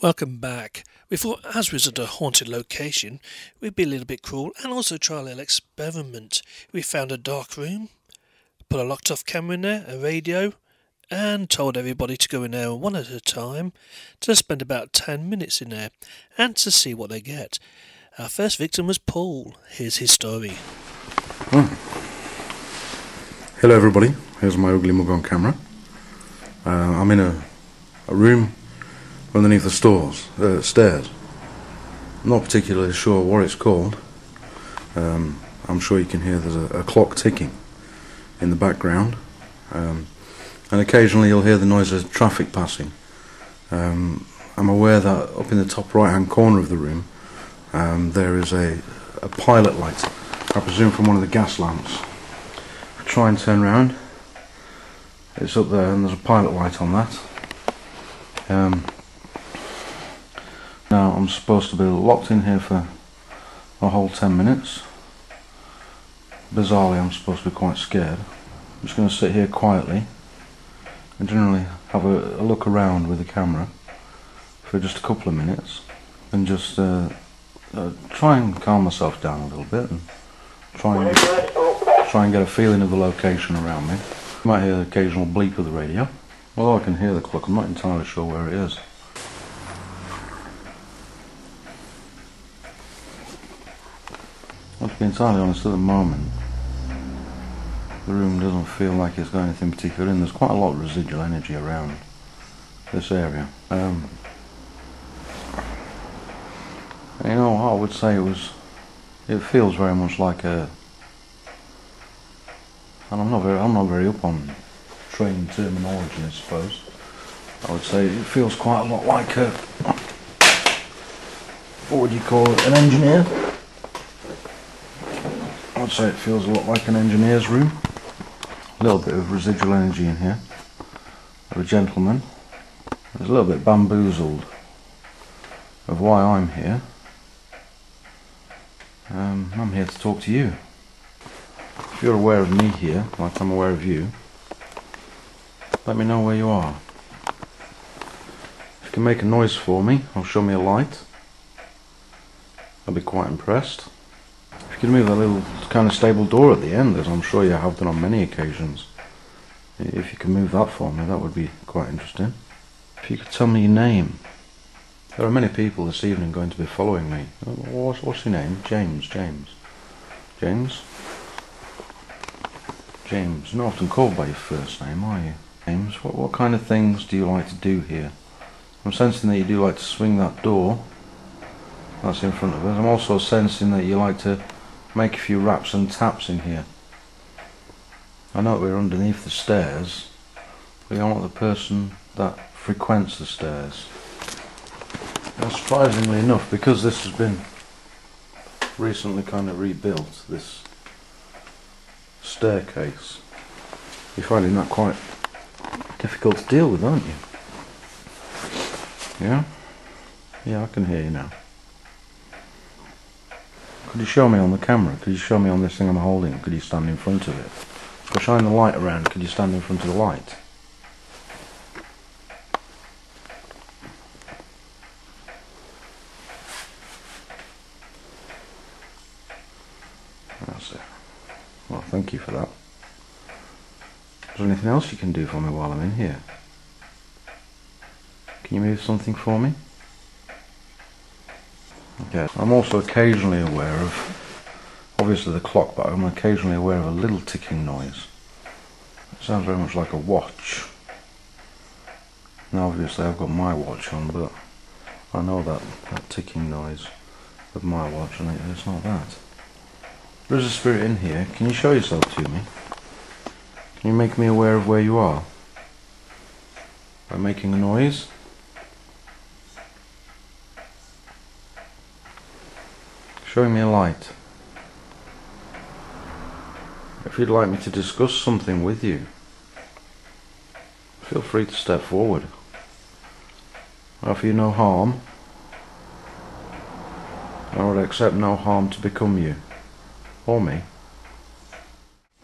Welcome back. We thought as we was at a haunted location, we'd be a little bit cruel and also try a little experiment. We found a dark room, put a locked off camera in there, a radio, and told everybody to go in there one at a time to spend about 10 minutes in there and to see what they get. Our first victim was Paul. Here's his story. Hello everybody, here's my ugly mug on camera. I'm in a room underneath the stairs. I'm not particularly sure what it's called. I'm sure you can hear there's a clock ticking in the background, and occasionally you'll hear the noise of traffic passing. I'm aware that up in the top right hand corner of the room there is a pilot light, I presume from one of the gas lamps. If I try and turn around, it's up there and there's a pilot light on that. Now I'm supposed to be locked in here for a whole 10 minutes. Bizarrely I'm supposed to be quite scared. I'm just going to sit here quietly and generally have a look around with the camera for just a couple of minutes and just try and calm myself down a little bit and try and get a feeling of the location around me. You might hear the occasional bleep of the radio. Although I can hear the clock, I'm not entirely sure where it is. Well, to be entirely honest, at the moment the room doesn't feel like it's got anything particular in. There's quite a lot of residual energy around this area. You know, I would say it feels very much like a, and I'm not very up on train terminology, I suppose. I would say it feels quite a lot like a, what would you call it, an engineer? I would say it feels a lot like an engineer's room. A little bit of residual energy in here of a gentleman. There's a little bit bamboozled of why I'm here. I'm here to talk to you. If you're aware of me here, like I'm aware of you, let me know where you are. If you can make a noise for me or show me a light, I'll be quite impressed. If you can move that little kind of stable door at the end, as I'm sure you have done on many occasions, if you can move that for me, that would be quite interesting. If you could tell me your name. There are many people this evening going to be following me. What's your name? James. James? James. You're not often called by your first name, are you? James, what kind of things do you like to do here? I'm sensing that you do like to swing that door that's in front of us. I'm also sensing that you like to make a few raps and taps in here. I know that we're underneath the stairs, but you're not the person that frequents the stairs. Now, surprisingly enough, because this has been recently kind of rebuilt, this staircase, you're finding that quite difficult to deal with, aren't you? Yeah? Yeah, I can hear you now. Could you show me on the camera? Could you show me on this thing I'm holding? Could you stand in front of it? If I shine the light around, could you stand in front of the light? That's it. Well, thank you for that. Is there anything else you can do for me while I'm in here? Can you move something for me? Okay. I'm also occasionally aware of, obviously the clock, but I'm occasionally aware of a little ticking noise. It sounds very much like a watch. Now obviously I've got my watch on, but I know that ticking noise of my watch, and it's not that. There is a spirit in here. Can you show yourself to me? Can you make me aware of where you are? By making a noise? Showing me a light. If you'd like me to discuss something with you, feel free to step forward. I offer you no harm. I would accept no harm to become you. Or me.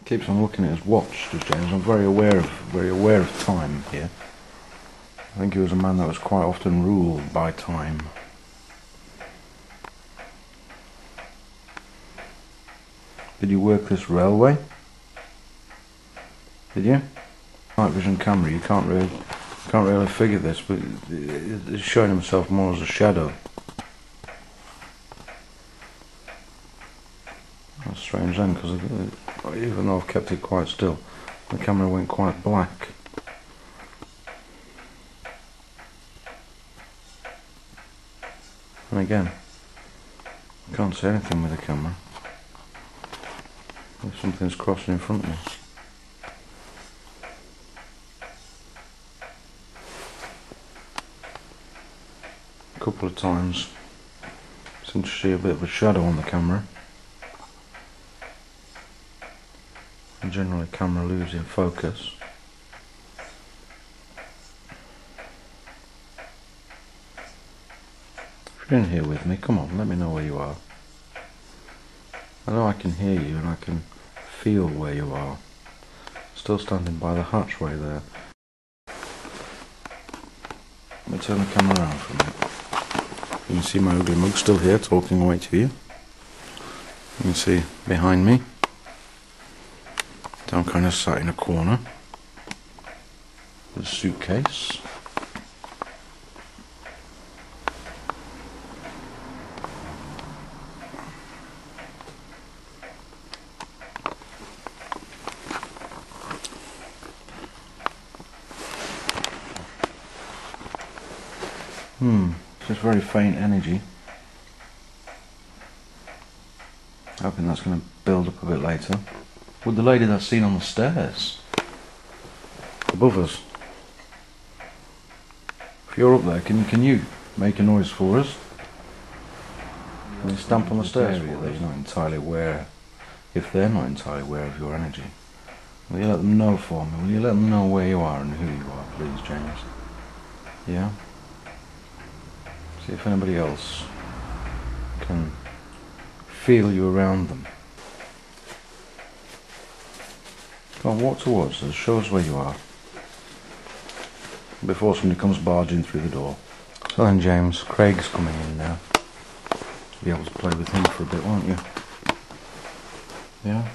Keeps on looking at his watch, does James. I'm very aware of time here. I think he was a man that was quite often ruled by time. Did you work this railway? Did you? Night vision camera, you can't really figure this, but it's showing himself more as a shadow. That's strange then, because even though I've kept it quite still, the camera went quite black. And again, I can't see anything with the camera. If something's crossing in front of me. A couple of times, seem to see a bit of a shadow on the camera. And generally, camera loses in focus. If you're in here with me, come on, let me know where you are. I know I can hear you and I can feel where you are. Still standing by the hatchway there. Let me turn the camera around for a minute. You can see my ugly mug still here talking away to you. You can see behind me. I'm kind of sat in a corner with a suitcase. Just very faint energy. Hoping that's going to build up a bit later. With the lady that's seen on the stairs above us. If you're up there, can you make a noise for us? Can you stamp on the stairs for us? That you're not entirely aware, if they're not entirely aware of your energy. Will you let them know for me? Will you let them know where you are and who you are, please, James? Yeah? See if anybody else can feel you around them. Go on, walk towards us, show us where you are, before somebody comes barging through the door. So then, James, Craig's coming in now. You'll be able to play with him for a bit, won't you? Yeah?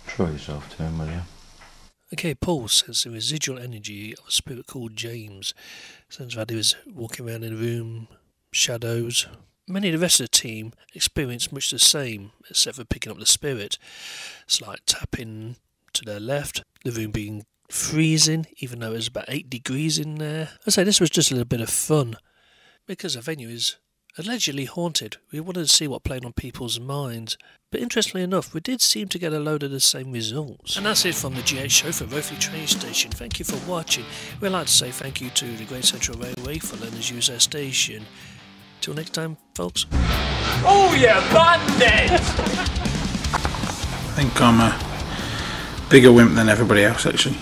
Show yourself to him, will you? Okay, Paul says the residual energy of a spirit called James. Sounds like he was walking around in a room, shadows. Many of the rest of the team experienced much the same, except for picking up the spirit. It's like tapping to their left, the room being freezing, even though it was about 8 degrees in there. I say this was just a little bit of fun. Because the venue is allegedly haunted, we wanted to see what played on people's minds. But interestingly enough, we did seem to get a load of the same results. And that's it from the GH show for Rothley Train Station. Thank you for watching. We'd like to say thank you to the Great Central Railway for letting us use their station. Till next time, folks. Oh, yeah, bandit! I think I'm a bigger wimp than everybody else, actually.